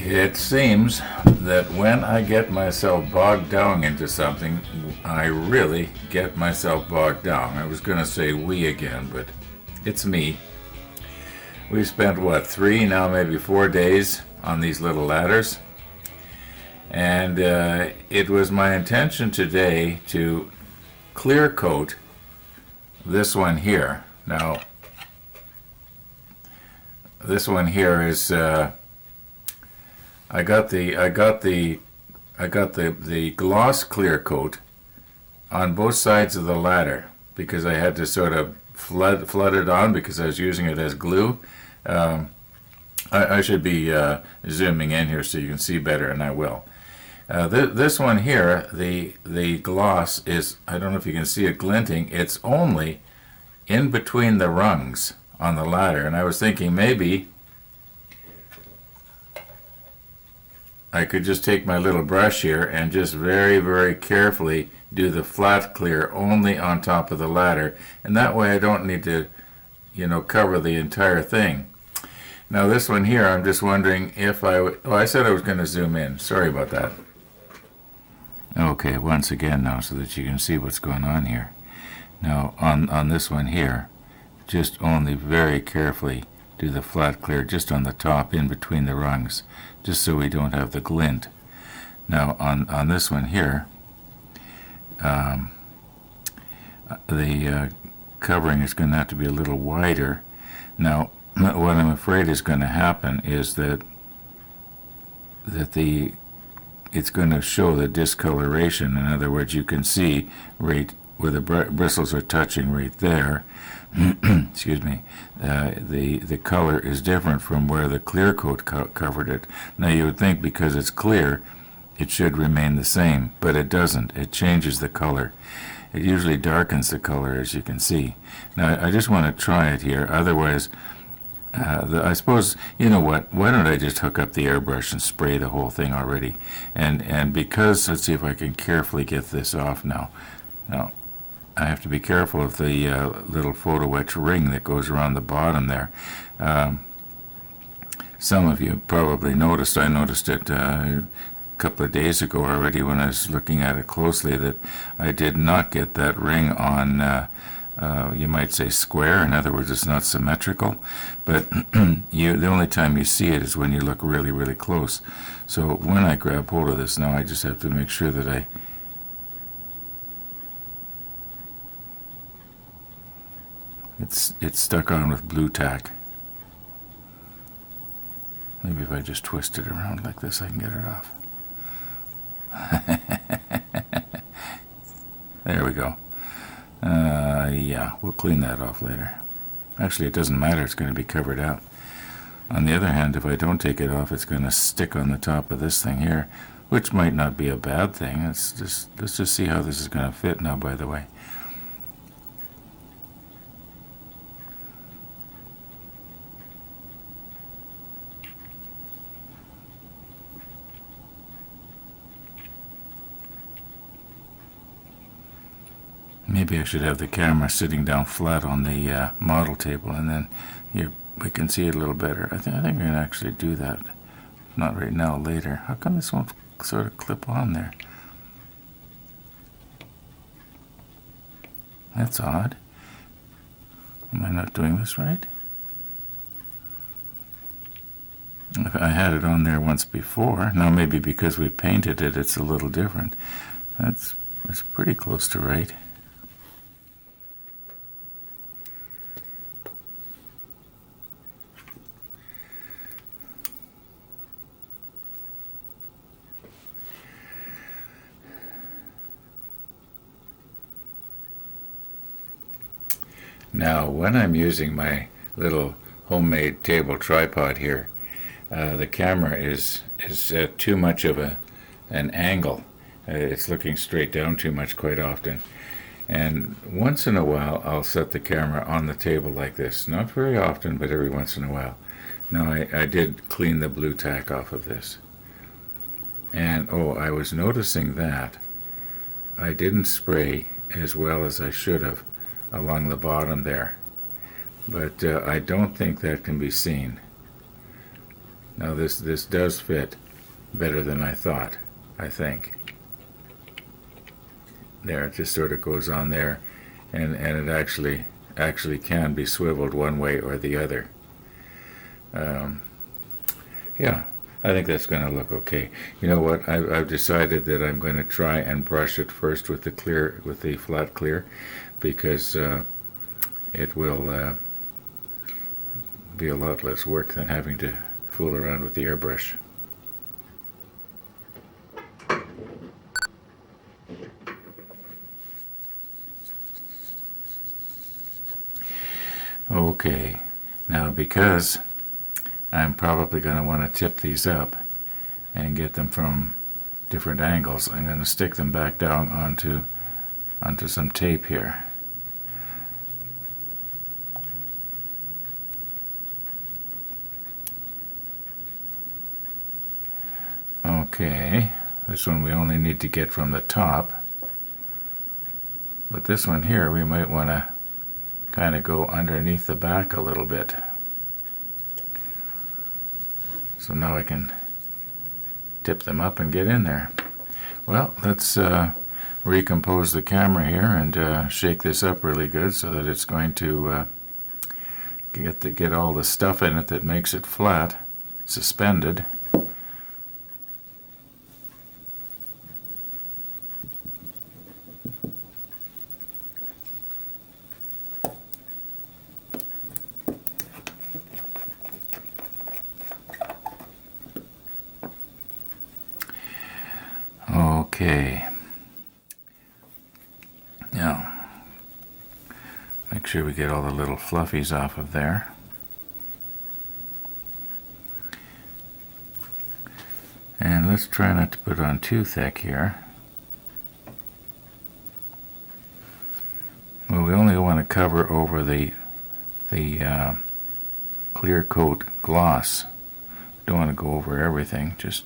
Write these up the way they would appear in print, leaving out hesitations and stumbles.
It seems that when I get myself bogged down into something, I really get myself bogged down. I was going to say we again, but it's me. We've spent, what, 3, now maybe 4 days on these little ladders. And it was my intention today to clear coat this one here. Now, this one here is... I got the gloss clear coat on both sides of the ladder because I had to sort of flood it on because I was using it as glue. I should be zooming in here so you can see better, and I will. This one here, the gloss is, I don't know if you can see it glinting, it's only in between the rungs on the ladder, and I was thinking maybe I could just take my little brush here and just very, very carefully do the flat clear only on top of the ladder, and that way I don't need to, cover the entire thing. Now this one here, I'm just wondering if I said I was going to zoom in. Sorry about that. Okay, once again now so that you can see what's going on here. Now on this one here, just only very carefully do the flat clear just on the top in between the rungs, just so we don't have the glint. Now on this one here, the covering is going to have to be a little wider. Now what I'm afraid is going to happen is that it's going to show the discoloration. In other words, you can see right where the bristles are touching right there. Excuse me. The color is different from where the clear coat covered it. Now you would think because it's clear, it should remain the same, but it doesn't. It changes the color. It usually darkens the color, as you can see. Now I just want to try it here. Otherwise, I suppose, you know what, why don't I just hook up the airbrush and spray the whole thing already? And because, let's see if I can carefully get this off now. Now, I have to be careful of the little photo etch ring that goes around the bottom there. Some of you probably noticed, I noticed it a couple of days ago already when I was looking at it closely, that I did not get that ring on you might say square. In other words, it's not symmetrical, but the only time you see it is when you look really, really close. So when I grab hold of this now, I just have to make sure that it's stuck on with blue tack. Maybe if I just twist it around like this, I can get it off. There we go. Yeah, we'll clean that off later. Actually, it doesn't matter. It's going to be covered up. On the other hand, if I don't take it off, it's going to stick on the top of this thing here, which might not be a bad thing. Let's just see how this is going to fit now, by the way. Maybe I should have the camera sitting down flat on the model table, and then here we can see it a little better. I think I'm going to actually do that. Not right now, later. How come this won't sort of clip on there? That's odd. Am I not doing this right? I had it on there once before. Now maybe because we painted it, it's a little different. It's pretty close to right. Now, when I'm using my little homemade table tripod here, the camera is at too much of an angle. It's looking straight down too much quite often. And once in a while, I'll set the camera on the table like this. Not very often, but every once in a while. Now, I did clean the blue tack off of this. And, I was noticing that I didn't spray as well as I should have along the bottom there, but I don't think that can be seen. Now this does fit better than I thought, I think. There, it just sort of goes on there, and it actually can be swiveled one way or the other. Yeah, I think that's going to look okay. You know what? I've decided that I'm going to try and brush it first with the flat clear, because it will be a lot less work than having to fool around with the airbrush. Okay, now because I'm probably going to want to tip these up and get them from different angles, I'm going to stick them back down onto some tape here. Okay, this one we only need to get from the top, but this one here we might want to kind of go underneath the back a little bit. So now I can tip them up and get in there. Well, let's recompose the camera here and shake this up really good so that it's going to get all the stuff in it that makes it flat, suspended. Okay, now make sure we get all the little fluffies off of there. And let's try not to put on too thick here. Well, we only want to cover over the clear coat gloss. Don't want to go over everything, just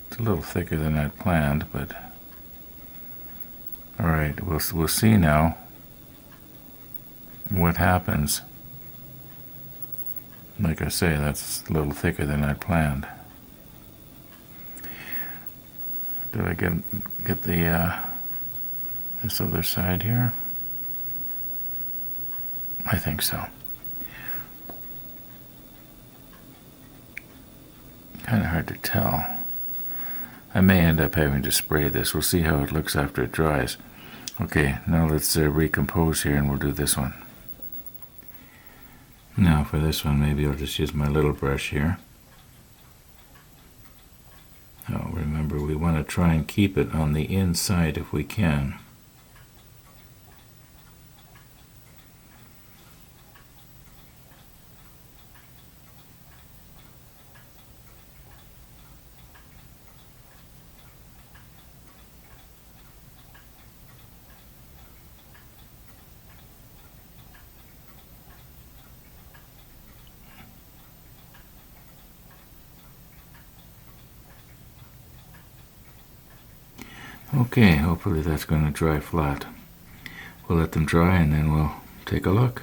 it's a little thicker than I'd planned, but all right, we'll see now what happens. Like I say, that's a little thicker than I'd planned. Did I get the this other side here? I think so. Kind of hard to tell. I may end up having to spray this. We'll see how it looks after it dries. Okay, now let's recompose here and we'll do this one. Now for this one, maybe I'll just use my little brush here. Oh, remember, we want to try and keep it on the inside if we can. Okay, hopefully that's going to dry flat. We'll let them dry and then we'll take a look.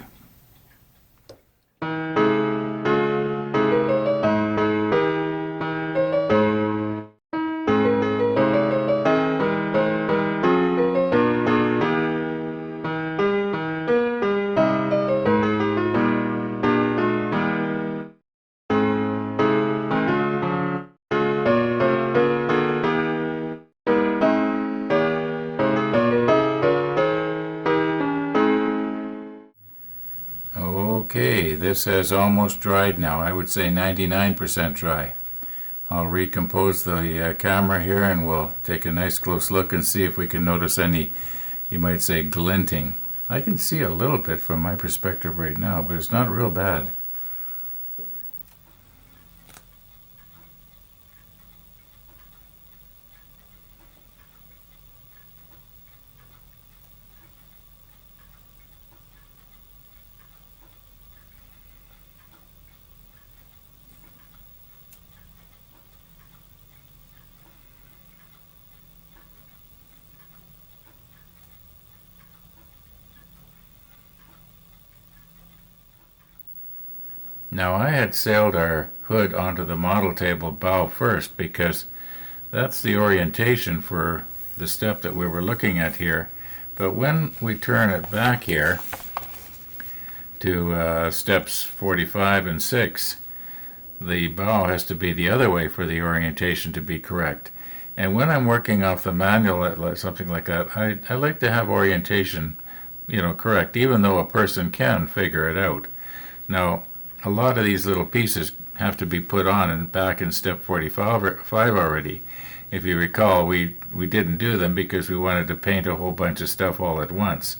Okay, this has almost dried now. I would say 99% dry. I'll recompose the camera here and we'll take a nice close look and see if we can notice any, you might say, glinting. I can see a little bit from my perspective right now, but it's not real bad. Now I had sailed our hood onto the model table bow first because that's the orientation for the step that we were looking at here. But when we turn it back here to steps 45 and 6, the bow has to be the other way for the orientation to be correct. And when I'm working off the manual, something like that, I like to have orientation, correct, even though a person can figure it out. Now, a lot of these little pieces have to be put on and back in step 45 already. If you recall, we didn't do them because we wanted to paint a whole bunch of stuff all at once.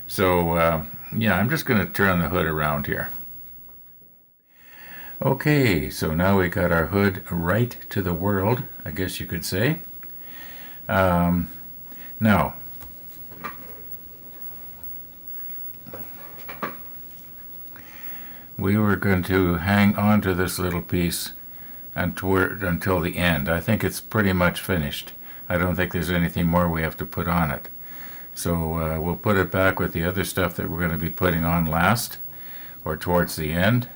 So, yeah, I'm just going to turn the hood around here. Okay, so now we got our hood right to the world, I guess you could say. Now, we were going to hang on to this little piece until the end. I think it's pretty much finished. I don't think there's anything more we have to put on it. So we'll put it back with the other stuff that we're going to be putting on last, or towards the end,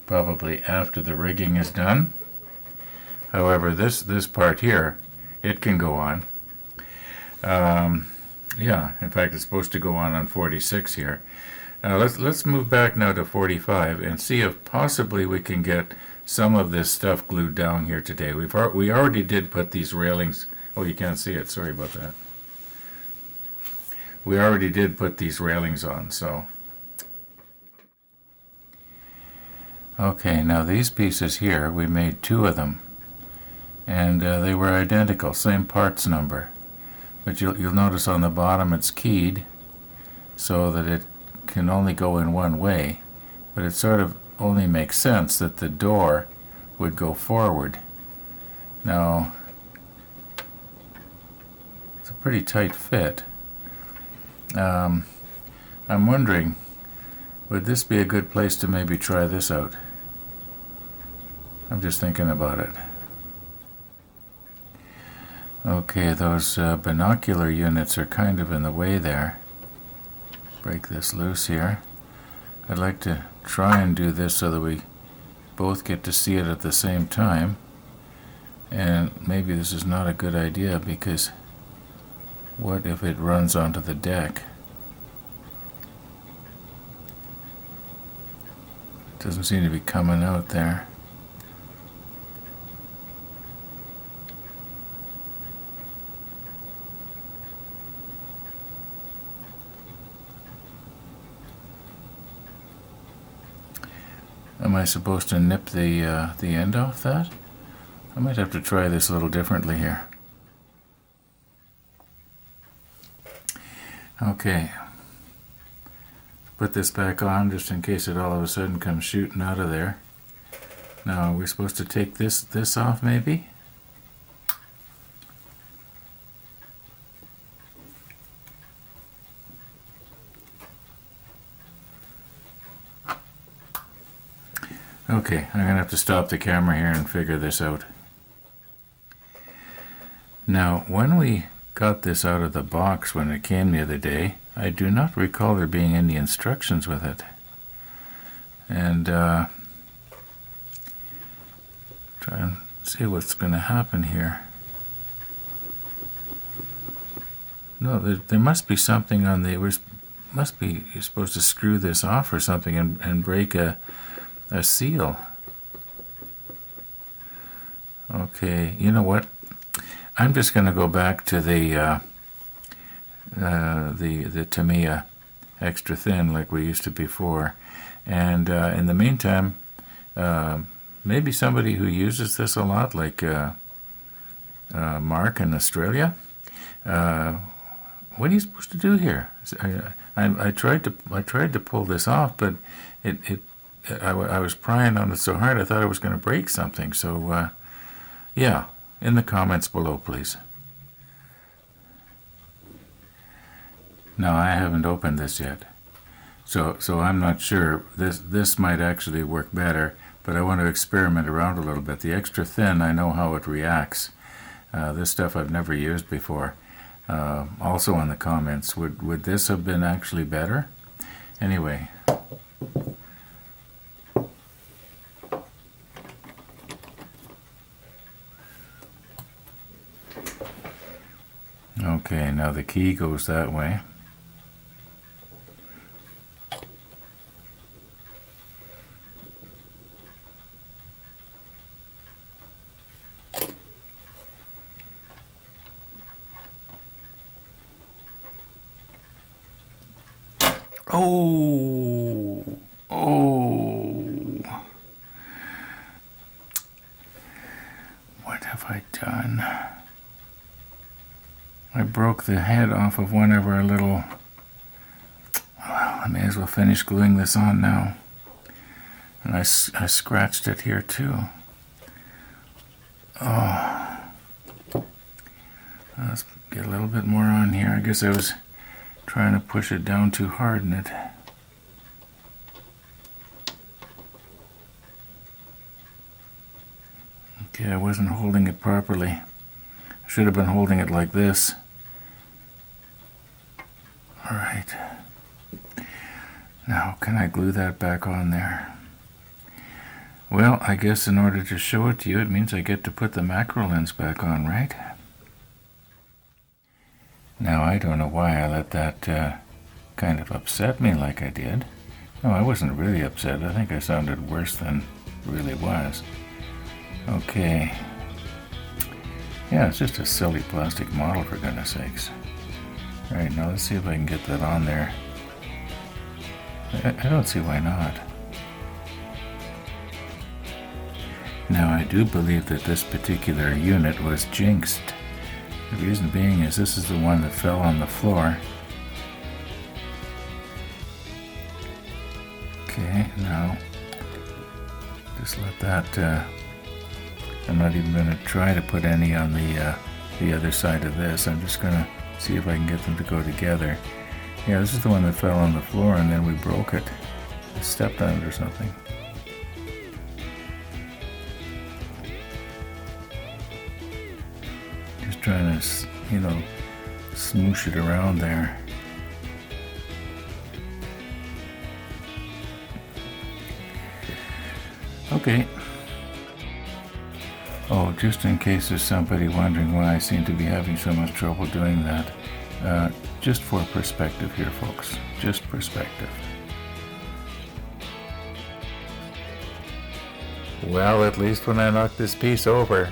probably after the rigging is done. However, this part here, it can go on. Yeah, in fact, it's supposed to go on 46 here. Let's move back now to 45 and see if possibly we can get some of this stuff glued down here today. We already did put these railings. Oh, you can't see it. Sorry about that. We already did put these railings on, so. Okay, now these pieces here, we made 2 of them, and they were identical, same parts number. But you'll notice on the bottom it's keyed so that it can only go in one way, but it sort of only makes sense that the door would go forward. Now, it's a pretty tight fit. I'm wondering, would this be a good place to maybe try this out? I'm just thinking about it. Okay, those binocular units are kind of in the way there. Break this loose here. I'd like to try and do this so that we both get to see it at the same time. And maybe this is not a good idea because what if it runs onto the deck? It doesn't seem to be coming out there. Am I supposed to nip the end off that? I might have to try this a little differently here. Okay. Put this back on just in case it all of a sudden comes shooting out of there. Now, are we supposed to take this off maybe? Okay, I'm going to have to stop the camera here and figure this out. Now, when we got this out of the box when it came the other day, I do not recall there being any instructions with it. And try and see what's going to happen here. No, there must be something on the... you're supposed to screw this off or something and break a seal. Okay, you know what? I'm just going to go back to the Tamiya extra thin like we used to before, and in the meantime, maybe somebody who uses this a lot, like Mark in Australia. What are you supposed to do here? I tried to pull this off, but I was prying on it so hard I thought I was going to break something. So, yeah, in the comments below, please. No, I haven't opened this yet, so I'm not sure. This might actually work better, but I want to experiment around a little bit. The extra thin, I know how it reacts. This stuff I've never used before. Also in the comments, would this have been actually better? Anyway. now the key goes that way. Oh, what have I done? I broke the head off of one of our little, well, I may as well finish gluing this on now. And I scratched it here too. Oh, let's get a little bit more on here. I guess I was trying to push it down too hard in it. Okay, I wasn't holding it properly. I should have been holding it like this. All right. Now, can I glue that back on there? Well, I guess in order to show it to you, it means I get to put the macro lens back on, right? Now, I don't know why I let that kind of upset me like I did. No, I wasn't really upset. I think I sounded worse than really was. Okay. Yeah, it's just a silly plastic model, for goodness sakes. All right, now let's see if I can get that on there. I don't see why not. Now, I do believe that this particular unit was jinxed. The reason being is this is the one that fell on the floor. Okay, now just let that, I'm not even going to try to put any on the other side of this. I'm just going to see if I can get them to go together. Yeah, this is the one that fell on the floor and then we broke it. I stepped on it or something. Just trying to, you know, smoosh it around there. Okay. Oh, just in case there's somebody wondering why I seem to be having so much trouble doing that, just for perspective here, folks. Just perspective. Well, at least when I knocked this piece over,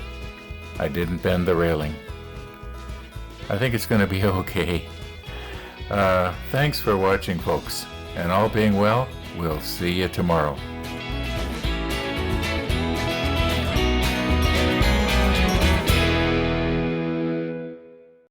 I didn't bend the railing. I think it's going to be okay. Thanks for watching, folks. And all being well, we'll see you tomorrow.